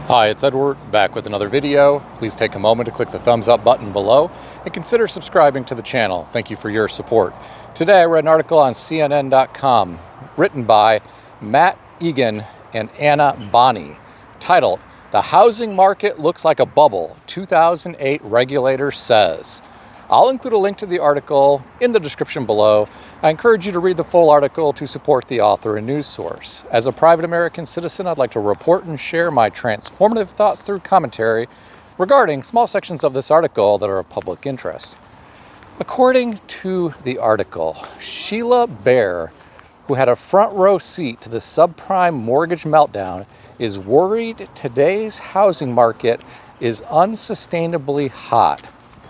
Hi, it's Edward, back with another video. Please take a moment to click the thumbs up button below and consider subscribing to the channel. Thank you for your support. Today I read an article on CNN.com written by Matt Egan and Anna Bonney titled, "The Housing Market Looks Like a Bubble, 2008 Regulator Says." I'll include a link to the article in the description below. I encourage you to read the full article to support the author and news source. As a private American citizen, I'd like to report and share my transformative thoughts through commentary regarding small sections of this article that are of public interest. According to the article, Sheila Bair, who had a front row seat to the subprime mortgage meltdown, is worried today's housing market is unsustainably hot.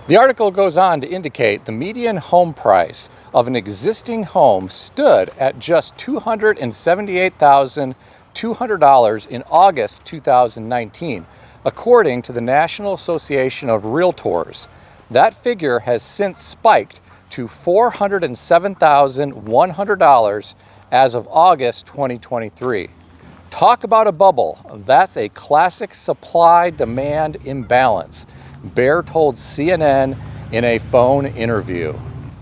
The article goes on to indicate the median home price of an existing home stood at just $278,200 in August 2019, according to the National Association of Realtors. That figure has since spiked to $407,100 as of August 2023. Talk about a bubble. That's a classic supply-demand imbalance, Bair told CNN in a phone interview.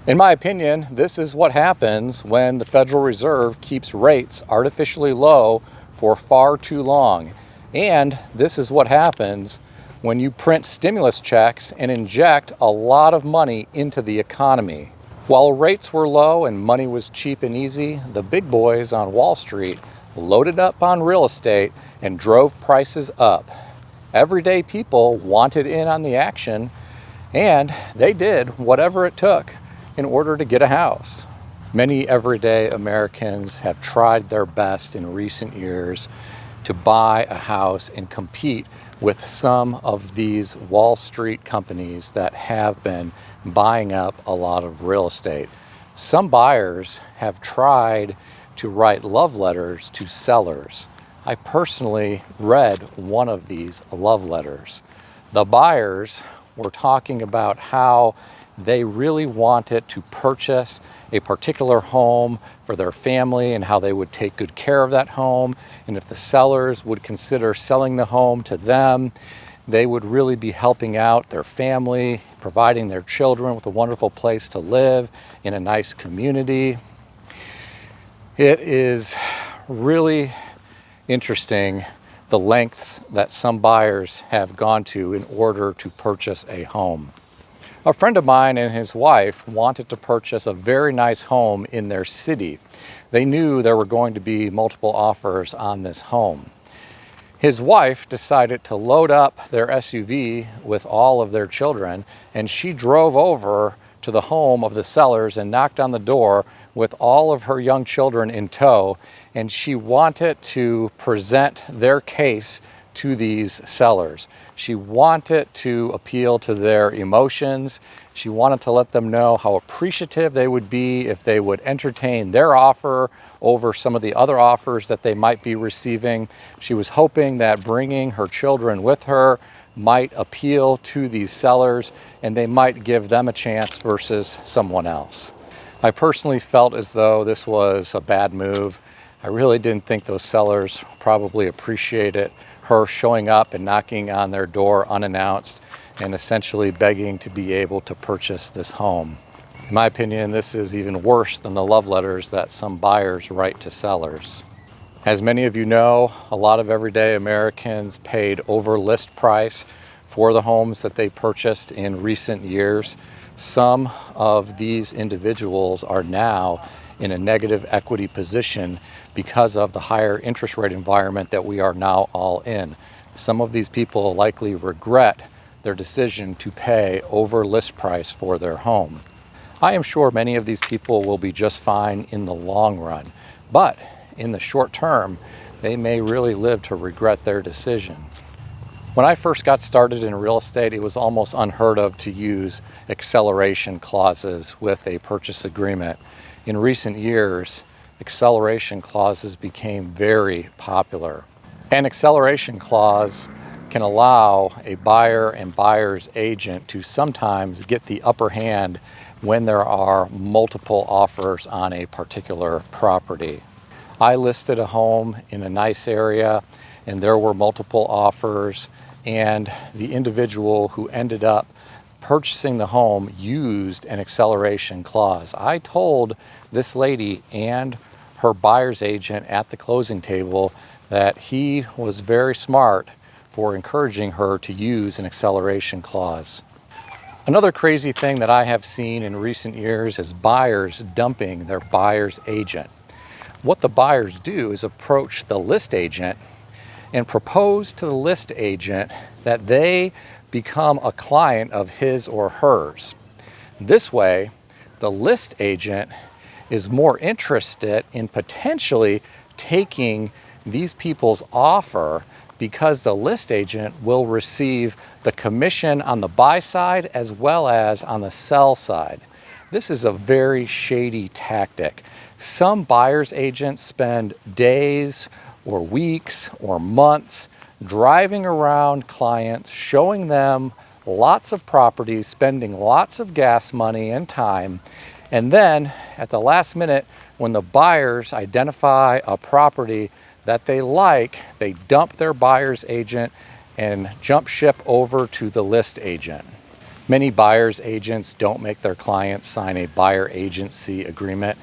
In my opinion, this is what happens when the Federal Reserve keeps rates artificially low for far too long. And this is what happens when you print stimulus checks and inject a lot of money into the economy. While rates were low and money was cheap and easy, the big boys on Wall Street loaded up on real estate and drove prices up. Everyday people wanted in on the action, and they did whatever it took in order to get a house. Many everyday Americans have tried their best in recent years to buy a house and compete with some of these Wall Street companies that have been buying up a lot of real estate. Some buyers have tried to write love letters to sellers. I personally read one of these love letters. The buyers were talking about how they really wanted to purchase a particular home for their family and how they would take good care of that home. And if the sellers would consider selling the home to them, they would really be helping out their family, providing their children with a wonderful place to live in a nice community. It is really interesting the lengths that some buyers have gone to in order to purchase a home. A friend of mine and his wife wanted to purchase a very nice home in their city. They knew there were going to be multiple offers on this home. His wife decided to load up their SUV with all of their children, and she drove over to the home of the sellers and knocked on the door with all of her young children in tow, and she wanted to present their case to these sellers. She wanted to appeal to their emotions. She wanted to let them know how appreciative they would be if they would entertain their offer over some of the other offers that they might be receiving. She was hoping that bringing her children with her might appeal to these sellers and they might give them a chance versus someone else. I personally felt as though this was a bad move. I really didn't think those sellers probably appreciated her showing up and knocking on their door unannounced and essentially begging to be able to purchase this home. In my opinion, this is even worse than the love letters that some buyers write to sellers. As many of you know, a lot of everyday Americans paid over list price for the homes that they purchased in recent years. Some of these individuals are now in a negative equity position because of the higher interest rate environment that we are now all in. Some of these people likely regret their decision to pay over list price for their home. I am sure many of these people will be just fine in the long run, but in the short term, they may really live to regret their decision. When I first got started in real estate, it was almost unheard of to use acceleration clauses with a purchase agreement. In recent years, acceleration clauses became very popular. An acceleration clause can allow a buyer and buyer's agent to sometimes get the upper hand when there are multiple offers on a particular property. I listed a home in a nice area and there were multiple offers, and the individual who ended up purchasing the home used an acceleration clause. I told this lady and her buyer's agent at the closing table that he was very smart for encouraging her to use an acceleration clause. Another crazy thing that I have seen in recent years is buyers dumping their buyer's agent. What the buyers do is approach the list agent and propose to the list agent that they become a client of his or hers. This way, the list agent is more interested in potentially taking these people's offer because the list agent will receive the commission on the buy side as well as on the sell side. This is a very shady tactic. Some buyer's agents spend days or weeks or months driving around clients, showing them lots of properties, spending lots of gas money and time, and then at the last minute, when the buyers identify a property that they like, they dump their buyer's agent and jump ship over to the list agent. Many buyer's agents don't make their clients sign a buyer agency agreement,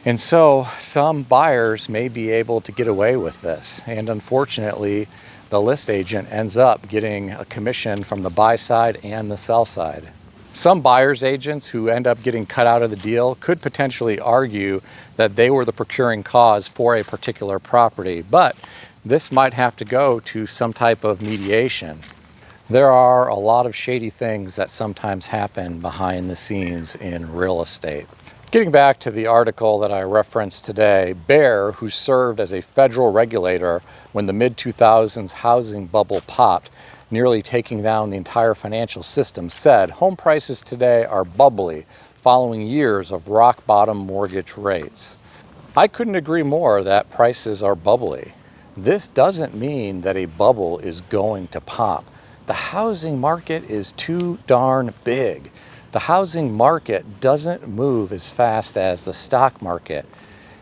and so some buyers may be able to get away with this, and unfortunately the list agent ends up getting a commission from the buy side and the sell side. Some buyer's agents who end up getting cut out of the deal could potentially argue that they were the procuring cause for a particular property, but this might have to go to some type of mediation. There are a lot of shady things that sometimes happen behind the scenes in real estate. Getting back to the article that I referenced today, Bear, who served as a federal regulator when the mid-2000s housing bubble popped, nearly taking down the entire financial system, said home prices today are bubbly following years of rock-bottom mortgage rates. I couldn't agree more that prices are bubbly. This doesn't mean that a bubble is going to pop. The housing market is too darn big. The housing market doesn't move as fast as the stock market.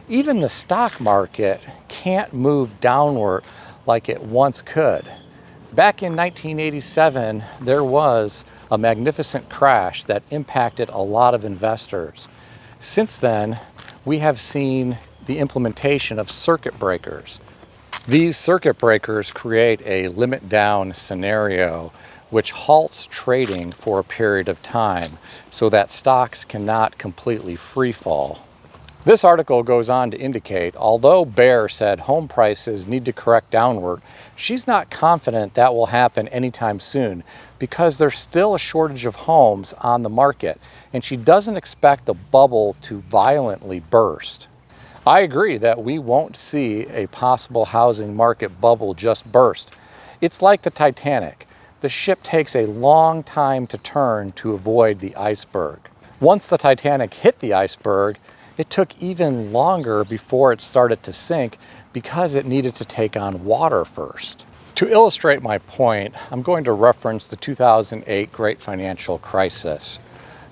Even the stock market can't move downward like it once could. Back in 1987, there was a magnificent crash that impacted a lot of investors. Since then, we have seen the implementation of circuit breakers. These circuit breakers create a limit down scenario which halts trading for a period of time so that stocks cannot completely free fall. This article goes on to indicate, although Bear said home prices need to correct downward, she's not confident that will happen anytime soon because there's still a shortage of homes on the market, and she doesn't expect the bubble to violently burst. I agree that we won't see a possible housing market bubble just burst. It's like the Titanic. The ship takes a long time to turn to avoid the iceberg. Once the Titanic hit the iceberg, it took even longer before it started to sink because it needed to take on water first. To illustrate my point, I'm going to reference the 2008 Great Financial Crisis.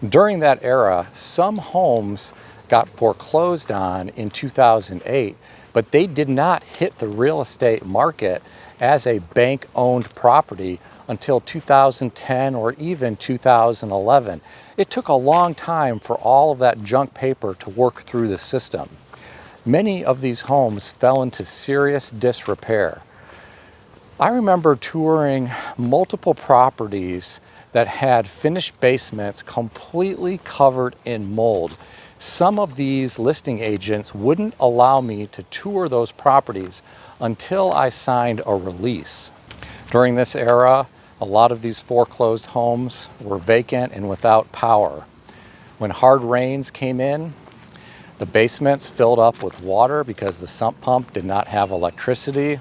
During that era, some homes got foreclosed on in 2008, but they did not hit the real estate market as a bank-owned property until 2010 or even 2011. It took a long time for all of that junk paper to work through the system. Many of these homes fell into serious disrepair. I remember touring multiple properties that had finished basements completely covered in mold. Some of these listing agents wouldn't allow me to tour those properties until I signed a release. During this era, a lot of these foreclosed homes were vacant and without power. When hard rains came in, the basements filled up with water because the sump pump did not have electricity.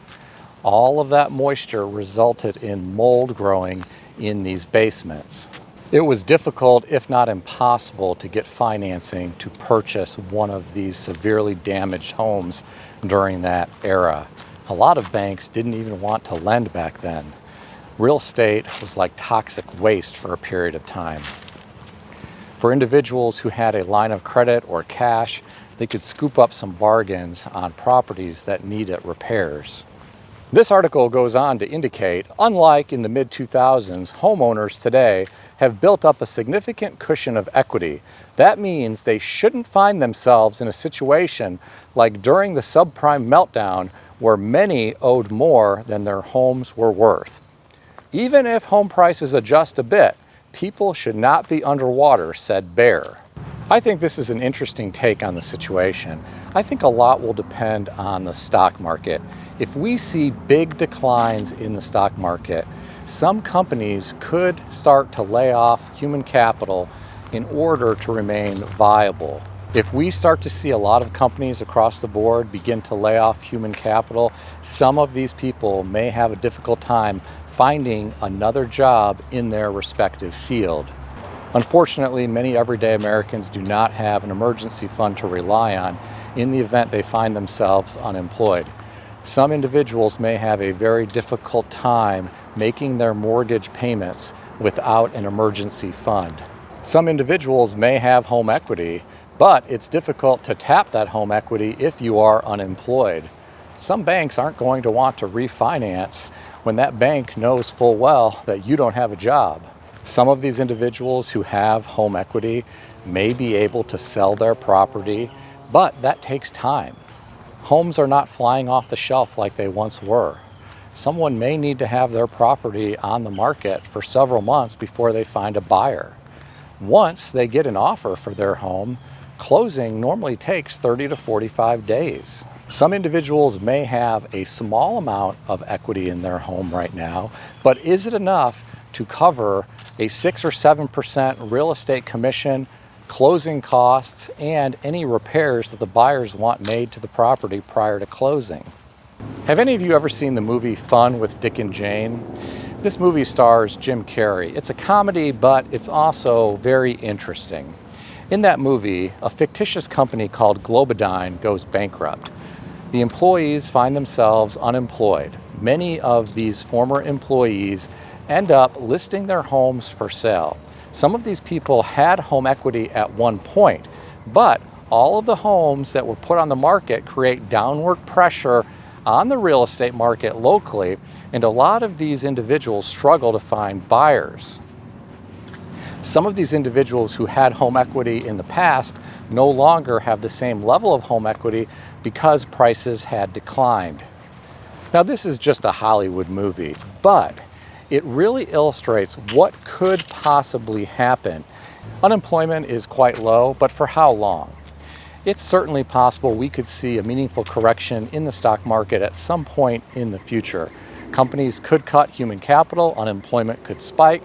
All of that moisture resulted in mold growing in these basements. It was difficult, if not impossible, to get financing to purchase one of these severely damaged homes during that era. A lot of banks didn't even want to lend back then. Real estate was like toxic waste for a period of time. For individuals who had a line of credit or cash, they could scoop up some bargains on properties that needed repairs. This article goes on to indicate, unlike in the mid-2000s, homeowners today have built up a significant cushion of equity. That means they shouldn't find themselves in a situation like during the subprime meltdown where many owed more than their homes were worth. Even if home prices adjust a bit, people should not be underwater, said Bear. I think this is an interesting take on the situation. I think a lot will depend on the stock market. If we see big declines in the stock market, some companies could start to lay off human capital in order to remain viable. If we start to see a lot of companies across the board begin to lay off human capital, some of these people may have a difficult time finding another job in their respective field. Unfortunately, many everyday Americans do not have an emergency fund to rely on in the event they find themselves unemployed. Some individuals may have a very difficult time making their mortgage payments without an emergency fund. Some individuals may have home equity, but it's difficult to tap that home equity if you are unemployed. Some banks aren't going to want to refinance when that bank knows full well that you don't have a job. Some of these individuals who have home equity may be able to sell their property, but that takes time. Homes are not flying off the shelf like they once were. Someone may need to have their property on the market for several months before they find a buyer. Once they get an offer for their home, closing normally takes 30 to 45 days. Some individuals may have a small amount of equity in their home right now, but is it enough to cover a 6 or 7% real estate commission, closing costs, and any repairs that the buyers want made to the property prior to closing? Have any of you ever seen the movie Fun with Dick and Jane? This movie stars Jim Carrey. It's a comedy, but it's also very interesting. In that movie, a fictitious company called Globodyne goes bankrupt. The employees find themselves unemployed. Many of these former employees end up listing their homes for sale. Some of these people had home equity at one point, but all of the homes that were put on the market create downward pressure on the real estate market locally, and a lot of these individuals struggle to find buyers. Some of these individuals who had home equity in the past no longer have the same level of home equity because prices had declined. Now, this is just a Hollywood movie, but it really illustrates what could possibly happen. Unemployment is quite low, but for how long? It's certainly possible we could see a meaningful correction in the stock market at some point in the future. Companies could cut human capital, unemployment could spike.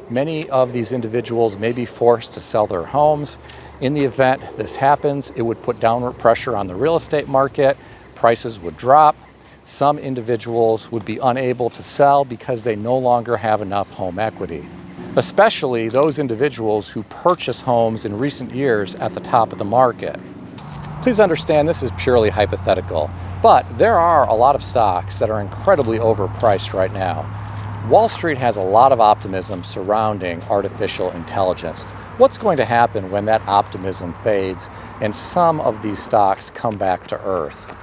Many of these individuals may be forced to sell their homes. In the event this happens, it would put downward pressure on the real estate market. Prices would drop. Some individuals would be unable to sell because they no longer have enough home equity, especially those individuals who purchase homes in recent years at the top of the market. Please understand this is purely hypothetical, but there are a lot of stocks that are incredibly overpriced right now. Wall Street has a lot of optimism surrounding artificial intelligence. What's going to happen when that optimism fades and some of these stocks come back to earth?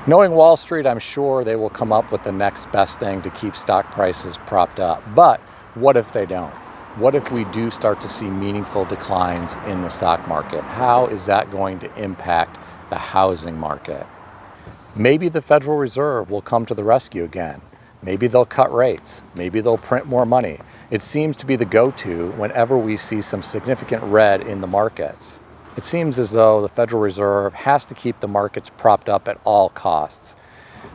Knowing Wall Street, I'm sure they will come up with the next best thing to keep stock prices propped up. But what if they don't? What if we do start to see meaningful declines in the stock market? How is that going to impact the housing market? Maybe the Federal Reserve will come to the rescue again. Maybe they'll cut rates. Maybe they'll print more money. It seems to be the go-to whenever we see some significant red in the markets. It seems as though the Federal Reserve has to keep the markets propped up at all costs.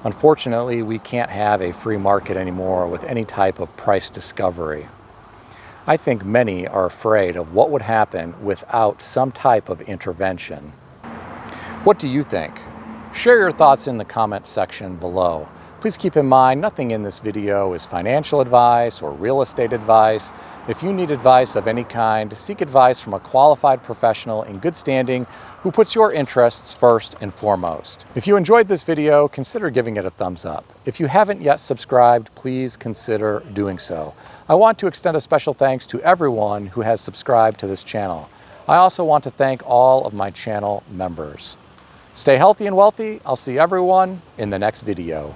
Unfortunately, we can't have a free market anymore with any type of price discovery. I think many are afraid of what would happen without some type of intervention. What do you think? Share your thoughts in the comment section below. Please keep in mind, nothing in this video is financial advice or real estate advice. If you need advice of any kind, seek advice from a qualified professional in good standing who puts your interests first and foremost. If you enjoyed this video, consider giving it a thumbs up. If you haven't yet subscribed, please consider doing so. I want to extend a special thanks to everyone who has subscribed to this channel. I also want to thank all of my channel members. Stay healthy and wealthy. I'll see everyone in the next video.